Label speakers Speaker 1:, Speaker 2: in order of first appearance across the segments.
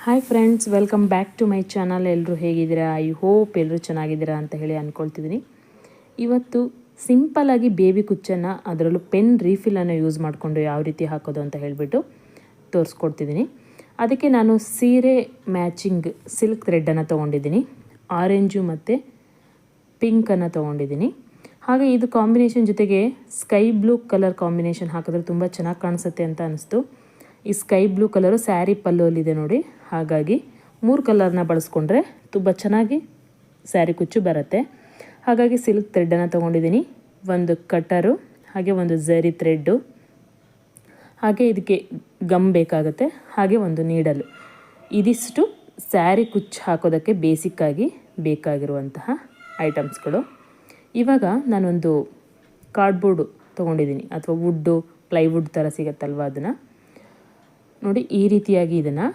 Speaker 1: Hi friends, welcome back to my channel. ಎಲ್ಲರೂ ಹೇಗಿದ್ದೀರಾ? I hope ಎಲ್ಲರೂ ಚೆನ್ನಾಗಿದ್ದೀರಾ ಅಂತ ಹೇಳಿ ಅಂದ್ಕೊಳ್ತಿದ್ದೀನಿ. ಇವತ್ತು ಸಿಂಪಲ್ಲಾಗಿ ಬೇಬಿ ಕುಚ್ಚನ್ನು, ಅದರಲ್ಲೂ ಪೆನ್ ರೀಫಿಲನ್ನು ಯೂಸ್ ಮಾಡಿಕೊಂಡು ಯಾವ ರೀತಿ ಹಾಕೋದು ಅಂತ ಹೇಳಿಬಿಟ್ಟು ತೋರಿಸ್ಕೊಡ್ತಿದ್ದೀನಿ. ಅದಕ್ಕೆ ನಾನು ಸೀರೆ ಮ್ಯಾಚಿಂಗ್ ಸಿಲ್ಕ್ ಥ್ರೆಡ್ಡನ್ನು ತೊಗೊಂಡಿದ್ದೀನಿ. ಆರೆಂಜು ಮತ್ತು ಪಿಂಕನ್ನು ತೊಗೊಂಡಿದ್ದೀನಿ. ಹಾಗೆ ಇದು ಕಾಂಬಿನೇಷನ್ ಜೊತೆಗೆ ಸ್ಕೈ ಬ್ಲೂ ಕಲರ್ ಕಾಂಬಿನೇಷನ್ ಹಾಕಿದ್ರೆ ತುಂಬ ಚೆನ್ನಾಗಿ ಕಾಣಿಸುತ್ತೆ ಅಂತ ಅನಿಸ್ತು. ಈ ಸ್ಕೈ ಬ್ಲೂ ಕಲರು ಸ್ಯಾರಿ ಪಲ್ಲುವಲ್ಲಿದೆ ನೋಡಿ, ಹಾಗಾಗಿ 3 ಕಲರ್ನ ಬಳಸ್ಕೊಂಡ್ರೆ ತುಂಬ ಚೆನ್ನಾಗಿ ಸ್ಯಾರಿ ಕುಚ್ಚು ಬರುತ್ತೆ. ಹಾಗಾಗಿ ಸಿಲ್ಕ್ ಥ್ರೆಡ್ಡನ್ನು ತೊಗೊಂಡಿದ್ದೀನಿ, ಒಂದು ಕಟರು, ಹಾಗೆ ಒಂದು ಝರಿ ಥ್ರೆಡ್ಡು, ಹಾಗೆ ಇದಕ್ಕೆ ಗಮ್ ಬೇಕಾಗುತ್ತೆ, ಹಾಗೆ ಒಂದು ನೀಡಲು. ಇದಿಷ್ಟು ಸ್ಯಾರಿ ಕುಚ್ಚು ಹಾಕೋದಕ್ಕೆ ಬೇಸಿಕ್ಕಾಗಿ ಬೇಕಾಗಿರುವಂತಹ ಐಟಮ್ಸ್ಗಳು. ಇವಾಗ ನಾನೊಂದು ಕಾರ್ಡ್ಬೋರ್ಡು ತೊಗೊಂಡಿದ್ದೀನಿ, ಅಥವಾ ವುಡ್ಡು, ಪ್ಲೈವುಡ್ ಥರ ಸಿಗುತ್ತಲ್ವ, ಅದನ್ನು ನೋಡಿ ಈ ರೀತಿಯಾಗಿ ಇದನ್ನು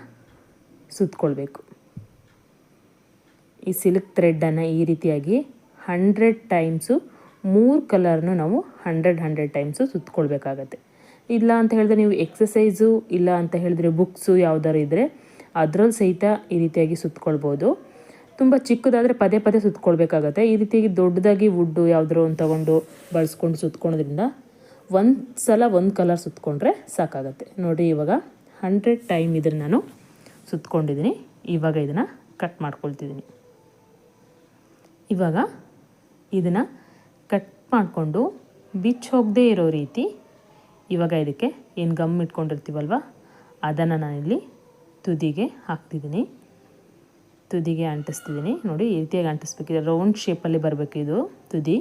Speaker 1: ಸುತ್ತಕೊಳ್ಬೇಕು. ಈ ಸಿಲ್ಕ್ ಥ್ರೆಡ್ಡನ್ನು ಈ ರೀತಿಯಾಗಿ 100 ಟೈಮ್ಸು 3 ಕಲರ್ನು ನಾವು 100 ಟೈಮ್ಸು ಸುತ್ತಕೊಳ್ಬೇಕಾಗತ್ತೆ. ಇಲ್ಲ ಅಂತ ಹೇಳಿದ್ರೆ ನೀವು ಎಕ್ಸಸೈಸು ಇಲ್ಲ ಅಂತ ಹೇಳಿದ್ರೆ ಬುಕ್ಸು ಯಾವುದಾದ್ರು ಇದ್ದರೆ ಅದರಲ್ಲಿ ಸಹಿತ ಈ ರೀತಿಯಾಗಿ ಸುತ್ತಕೊಳ್ಬೋದು. ತುಂಬ ಚಿಕ್ಕದಾದರೆ ಪದೇ ಪದೇ ಸುತ್ತಕೊಳ್ಬೇಕಾಗತ್ತೆ. ಈ ರೀತಿಯಾಗಿ ದೊಡ್ಡದಾಗಿ ವುಡ್ಡು ಯಾವುದಾದ್ರು ಒಂದು ತೊಗೊಂಡು ಬಳಸ್ಕೊಂಡು ಸುತ್ತಕೊಳೋದ್ರಿಂದ ಒಂದು ಸಲ ಒಂದು ಕಲರ್ ಸುತ್ತಕೊಂಡ್ರೆ ಸಾಕಾಗತ್ತೆ. ನೋಡಿ ಇವಾಗ 100 ಟೈಮ್ ಇದನ್ನು ನಾನು ಸುತ್ತಕೊಂಡಿದ್ದೀನಿ. ಇವಾಗ ಇದನ್ನು ಕಟ್ ಮಾಡ್ಕೊಳ್ತಿದ್ದೀನಿ. ಇವಾಗ ಇದನ್ನು ಕಟ್ ಮಾಡಿಕೊಂಡು ಬಿಚ್ಚಿ ಹೋಗದೇ ಇರೋ ರೀತಿ ಇವಾಗ ಇದಕ್ಕೆ ಏನು ಗಮ್ ಇಟ್ಕೊಂಡಿರ್ತೀವಲ್ವ ಅದನ್ನು ನಾನಿಲ್ಲಿ ತುದಿಗೆ ಹಾಕ್ತಿದ್ದೀನಿ, ತುದಿಗೆ ಅಂಟಿಸ್ತಿದ್ದೀನಿ. ನೋಡಿ ಈ ರೀತಿಯಾಗಿ ಅಂಟಿಸ್ಬೇಕಿದೆ, ರೌಂಡ್ ಶೇಪಲ್ಲಿ ಬರಬೇಕು ಇದು ತುದಿ,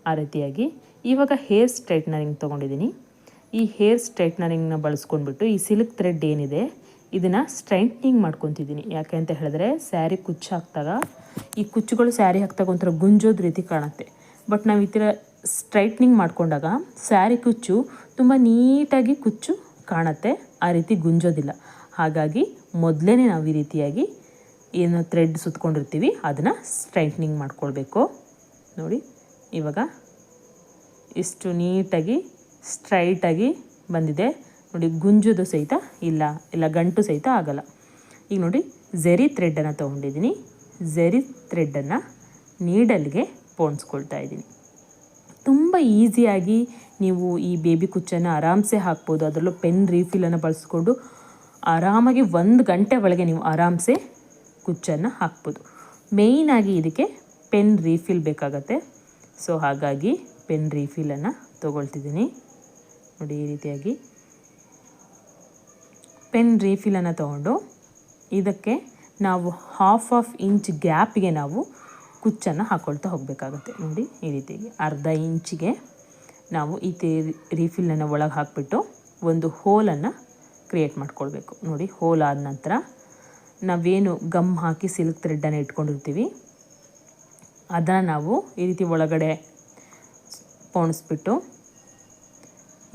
Speaker 1: ಆ ರೀತಿಯಾಗಿ. ಇವಾಗ ಹೇರ್ ಸ್ಟ್ರೈಟ್ನರಿಂಗ್ ತೊಗೊಂಡಿದ್ದೀನಿ. ಈ ಹೇರ್ ಸ್ಟ್ರೈಟ್ನರಿಂಗ್ನ ಬಳಸ್ಕೊಂಡ್ಬಿಟ್ಟು ಈ ಸಿಲ್ಕ್ ಥ್ರೆಡ್ ಏನಿದೆ ಇದನ್ನು ಸ್ಟ್ರೈಟ್ನಿಂಗ್ ಮಾಡ್ಕೊತಿದ್ದೀನಿ. ಯಾಕೆ ಅಂತ ಹೇಳಿದ್ರೆ ಸ್ಯಾರಿ ಕುಚ್ಚು ಹಾಕಿದಾಗ ಈ ಕುಚ್ಚುಗಳು ಸ್ಯಾರಿ ಹಾಕಿದಾಗ ಒಂಥರ ಗುಂಜೋದ ರೀತಿ ಕಾಣುತ್ತೆ. ಬಟ್ ನಾವು ಈ ಥರ ಸ್ಟ್ರೈಟ್ನಿಂಗ್ ಮಾಡ್ಕೊಂಡಾಗ ಸ್ಯಾರಿ ಕುಚ್ಚು ತುಂಬ ನೀಟಾಗಿ ಕುಚ್ಚು ಕಾಣುತ್ತೆ, ಆ ರೀತಿ ಗುಂಜೋದಿಲ್ಲ. ಹಾಗಾಗಿ ಮೊದಲೇ ನಾವು ಈ ರೀತಿಯಾಗಿ ಏನು ಥ್ರೆಡ್ ಸುತ್ತಕೊಂಡಿರ್ತೀವಿ ಅದನ್ನು ಸ್ಟ್ರೈಟ್ನಿಂಗ್ ಮಾಡ್ಕೊಳ್ಬೇಕು. ನೋಡಿ ಇವಾಗ ಇಷ್ಟು ನೀಟಾಗಿ ಸ್ಟ್ರೈಟಾಗಿ ಬಂದಿದೆ ನೋಡಿ, ಗುಂಜೋದು ಸಹಿತ ಇಲ್ಲ ಗಂಟು ಸಹಿತ ಆಗಲ್ಲ. ಈಗ ನೋಡಿ ಝರಿ ಥ್ರೆಡ್ಡನ್ನು ತೊಗೊಂಡಿದ್ದೀನಿ, ಝರಿ ಥ್ರೆಡ್ಡನ್ನು ನೀಡಲ್ಗೆ ಪೋಣಿಸ್ಕೊಳ್ತಾ ಇದ್ದೀನಿ. ತುಂಬ ಈಸಿಯಾಗಿ ನೀವು ಈ ಬೇಬಿ ಕುಚ್ಚನ್ನು ಆರಾಮ್ಸೆ ಹಾಕ್ಬೋದು. ಅದರಲ್ಲೂ ಪೆನ್ ರೀಫಿಲನ್ನು ಬಳಸ್ಕೊಂಡು ಆರಾಮಾಗಿ 1 ಗಂಟೆ ಒಳಗೆ ನೀವು ಆರಾಮ್ಸೆ ಕುಚ್ಚನ್ನು ಹಾಕ್ಬೋದು. ಮೇಯ್ನಾಗಿ ಇದಕ್ಕೆ ಪೆನ್ ರೀಫಿಲ್ ಬೇಕಾಗತ್ತೆ. ಸೊ ಹಾಗಾಗಿ ಪೆನ್ ರೀಫಿಲನ್ನು ತೊಗೊಳ್ತಿದ್ದೀನಿ. ನೋಡಿ ಈ ರೀತಿಯಾಗಿ ಪೆನ್ ರೀಫಿಲನ್ನು ತೊಗೊಂಡು ಇದಕ್ಕೆ ನಾವು 1/2 ಇಂಚ್ ಗ್ಯಾಪಿಗೆ ನಾವು ಕುಚ್ಚನ್ನು ಹಾಕ್ಕೊಳ್ತಾ ಹೋಗಬೇಕಾಗತ್ತೆ. ನೋಡಿ ಈ ರೀತಿಯಾಗಿ 1/2 ಇಂಚಿಗೆ ನಾವು ಈ ರೀಫಿಲನ್ನು ಒಳಗೆ ಹಾಕಿಬಿಟ್ಟು ಒಂದು ಹೋಲನ್ನು ಕ್ರಿಯೇಟ್ ಮಾಡ್ಕೊಳ್ಬೇಕು. ನೋಡಿ ಹೋಲ್ ಆದ ನಂತರ ನಾವೇನು ಗಮ್ ಹಾಕಿ ಸಿಲ್ಕ್ ಥ್ರೆಡ್ಡನ್ನು ಇಟ್ಕೊಂಡಿರ್ತೀವಿ ಅದನ್ನು ನಾವು ಈ ರೀತಿ ಒಳಗಡೆ ಪೋಣಿಸ್ಬಿಟ್ಟು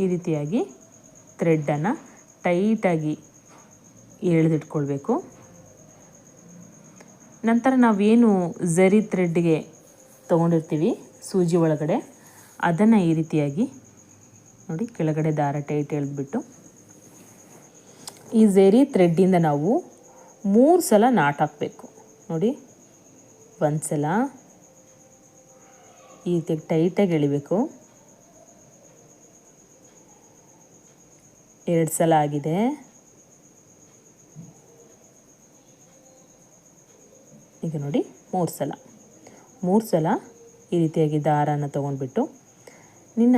Speaker 1: ಈ ರೀತಿಯಾಗಿ ಥ್ರೆಡ್ಡನ್ನು ಟೈಟಾಗಿ ಎಳೆದಿಟ್ಕೊಳ್ಬೇಕು. ನಂತರ ನಾವೇನು ಝರಿ ಥ್ರೆಡ್ಗೆ ತೊಗೊಂಡಿರ್ತೀವಿ ಸೂಜಿ ಒಳಗಡೆ ಅದನ್ನು ಈ ರೀತಿಯಾಗಿ ನೋಡಿ ಕೆಳಗಡೆ ದಾರ ಟೈಟ್ ಎಳೆದ್ಬಿಟ್ಟು ಈ ಝರಿ ಥ್ರೆಡ್ಡಿಂದ ನಾವು 3 ಸಲ ನಾಟ್ ಹಾಕಬೇಕು. ನೋಡಿ ಒಂದು ಸಲ ಈ ರೀತಿಯಾಗಿ ಟೈಟಾಗಿ ಎಳಿಬೇಕು, 2 ಸಲ ಆಗಿದೆ, ಈಗ ನೋಡಿ 3 ಸಲ ಈ ರೀತಿಯಾಗಿ ದಾರನ ತೊಗೊಂಡ್ಬಿಟ್ಟು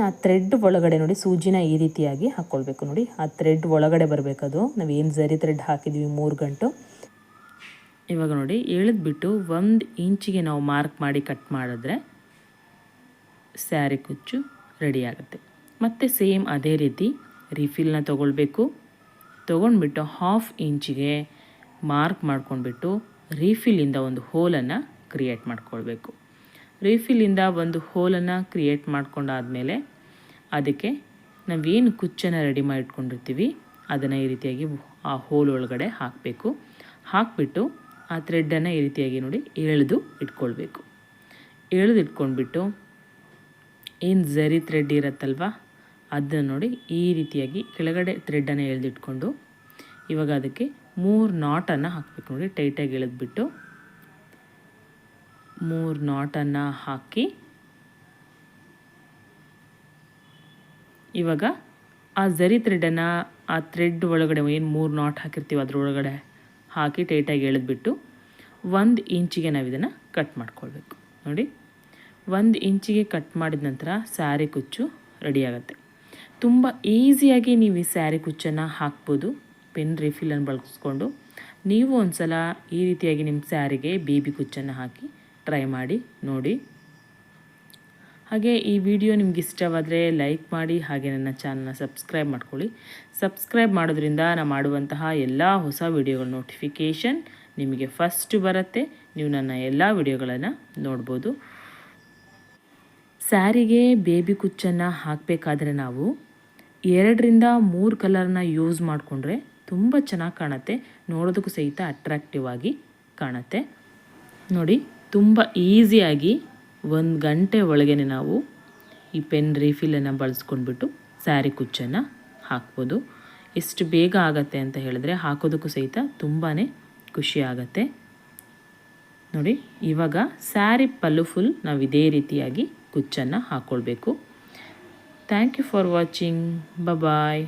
Speaker 1: ಆ ಥ್ರೆಡ್ ಒಳಗಡೆ ನೋಡಿ ಸೂಜಿನ ಈ ರೀತಿಯಾಗಿ ಹಾಕ್ಕೊಳ್ಬೇಕು. ನೋಡಿ ಆ ಥ್ರೆಡ್ ಒಳಗಡೆ ಬರಬೇಕದು, ನಾವೇನು ಝರಿ ಥ್ರೆಡ್ ಹಾಕಿದ್ವಿ 3 ಗಂಟು. ಇವಾಗ ನೋಡಿ ಎಳೆದ್ಬಿಟ್ಟು 1 ಇಂಚಿಗೆ ನಾವು ಮಾರ್ಕ್ ಮಾಡಿ ಕಟ್ ಮಾಡಿದ್ರೆ ಸ್ಯಾರಿ ಕುಚ್ಚು ರೆಡಿ ಆಗುತ್ತೆ. ಮತ್ತು ಸೇಮ್ ಅದೇ ರೀತಿ ರೀಫಿಲ್ನ ತೊಗೊಳ್ಬೇಕು, ತೊಗೊಂಡ್ಬಿಟ್ಟು 1/2 ಇಂಚಿಗೆ ಮಾರ್ಕ್ ಮಾಡ್ಕೊಂಡ್ಬಿಟ್ಟು ರೀಫಿಲಿಂದ ಒಂದು ಹೋಲನ್ನು ಕ್ರಿಯೇಟ್ ಮಾಡ್ಕೊಳ್ಬೇಕು. ರೀಫಿಲಿಂದ ಒಂದು ಹೋಲನ್ನು ಕ್ರಿಯೇಟ್ ಮಾಡ್ಕೊಂಡಾದಮೇಲೆ ಅದಕ್ಕೆ ನಾವೇನು ಕುಚ್ಚನ್ನು ರೆಡಿ ಮಾಡಿ ಇಟ್ಕೊಂಡಿರ್ತೀವಿ ಅದನ್ನು ಈ ರೀತಿಯಾಗಿ ಆ ಹೋಲ್ ಒಳಗಡೆ ಹಾಕಬೇಕು. ಹಾಕಿಬಿಟ್ಟು ಆ ಥ್ರೆಡ್ಡನ್ನು ಈ ರೀತಿಯಾಗಿ ನೋಡಿ ಎಳೆದು ಇಟ್ಕೊಳ್ಬೇಕು. ಎಳೆದು ಇಟ್ಕೊಂಡ್ಬಿಟ್ಟು ಏನು ಝರಿ ಥ್ರೆಡ್ ಇರುತ್ತಲ್ವ ಅದನ್ನು ನೋಡಿ ಈ ರೀತಿಯಾಗಿ ಕೆಳಗಡೆ ಥ್ರೆಡ್ಡನ್ನು ಎಳೆದಿಟ್ಕೊಂಡು ಇವಾಗ ಅದಕ್ಕೆ 3 ನಾಟನ್ನು ಹಾಕಬೇಕು ನೋಡಿ. ಟೈಟಾಗಿ ಎಳೆದ್ಬಿಟ್ಟು 3 ನಾಟನ್ನು ಹಾಕಿ ಇವಾಗ ಆ ಝರಿ ಥ್ರೆಡನ್ನು ಆ ಥ್ರೆಡ್ ಒಳಗಡೆ ಏನು 3 ನಾಟ್ ಹಾಕಿರ್ತೀವಿ ಅದರೊಳಗಡೆ ಹಾಕಿ ಟೈಟಾಗಿ ಎಳೆದ್ಬಿಟ್ಟು 1 ಇಂಚಿಗೆ ನಾವು ಇದನ್ನು ಕಟ್ ಮಾಡ್ಕೊಳ್ಬೇಕು ನೋಡಿ. 1 ಇಂಚಿಗೆ ಕಟ್ ಮಾಡಿದ ನಂತರ ಸ್ಯಾರಿ ಕುಚ್ಚು ರೆಡಿಯಾಗುತ್ತೆ. ತುಂಬ ಈಸಿಯಾಗಿ ನೀವು ಈ ಸ್ಯಾರಿ ಕುಚ್ಚನ್ನು ಹಾಕ್ಬೋದು ಪೆನ್ ರಿಫಿಲನ್ನು ಬಳಸ್ಕೊಂಡು. ನೀವು ಒಂದು ಸಲ ಈ ರೀತಿಯಾಗಿ ನಿಮ್ಮ ಸ್ಯಾರಿಗೆ ಬೇಬಿ ಕುಚ್ಚನ್ನು ಹಾಕಿ ಟ್ರೈ ಮಾಡಿ ನೋಡಿ. ಹಾಗೆ ಈ ವಿಡಿಯೋ ನಿಮ್ಗೆ ಇಷ್ಟವಾದರೆ ಲೈಕ್ ಮಾಡಿ, ಹಾಗೆ ನನ್ನ ಚಾನಲ್ನ ಸಬ್ಸ್ಕ್ರೈಬ್ ಮಾಡ್ಕೊಳ್ಳಿ. ಸಬ್ಸ್ಕ್ರೈಬ್ ಮಾಡೋದ್ರಿಂದ ನಾನು ಮಾಡುವಂತಹ ಎಲ್ಲ ಹೊಸ ವಿಡಿಯೋಗಳ ನೋಟಿಫಿಕೇಷನ್ ನಿಮಗೆ ಫಸ್ಟ್ ಬರುತ್ತೆ. ನೀವು ನನ್ನ ಎಲ್ಲ ವಿಡಿಯೋಗಳನ್ನು ನೋಡ್ಬೋದು. ಸ್ಯಾರಿಗೆ ಬೇಬಿ ಕುಚ್ಚನ್ನು ಹಾಕಬೇಕಾದ್ರೆ ನಾವು 2ರಿಂದ 3 ಕಲರ್ನ ಯೂಸ್ ಮಾಡಿಕೊಂಡ್ರೆ ತುಂಬ ಚೆನ್ನಾಗಿ ಕಾಣುತ್ತೆ, ನೋಡೋದಕ್ಕೂ ಸಹಿತ ಅಟ್ರಾಕ್ಟಿವ್ ಆಗಿ ಕಾಣುತ್ತೆ ನೋಡಿ. ತುಂಬ ಈಸಿಯಾಗಿ 1 ಗಂಟೆ ಒಳಗೆ ನಾವು ಈ ಪೆನ್ ರೀಫಿಲನ್ನು ಬಳಸ್ಕೊಂಡ್ಬಿಟ್ಟು ಸ್ಯಾರಿ ಕುಚ್ಚನ್ನು ಹಾಕ್ಬೋದು. ಎಷ್ಟು ಬೇಗ ಆಗುತ್ತೆ ಅಂತ ಹೇಳಿದ್ರೆ ಹಾಕೋದಕ್ಕೂ ಸಹಿತ ತುಂಬಾ ಖುಷಿ ಆಗುತ್ತೆ ನೋಡಿ. ಇವಾಗ ಸ್ಯಾರಿ ಪಲ್ಲು ಫುಲ್ ನಾವು ಇದೇ ರೀತಿಯಾಗಿ ಕುಚ್ಚನ್ನು ಹಾಕ್ಕೊಳ್ಬೇಕು. Thank you for watching. Bye.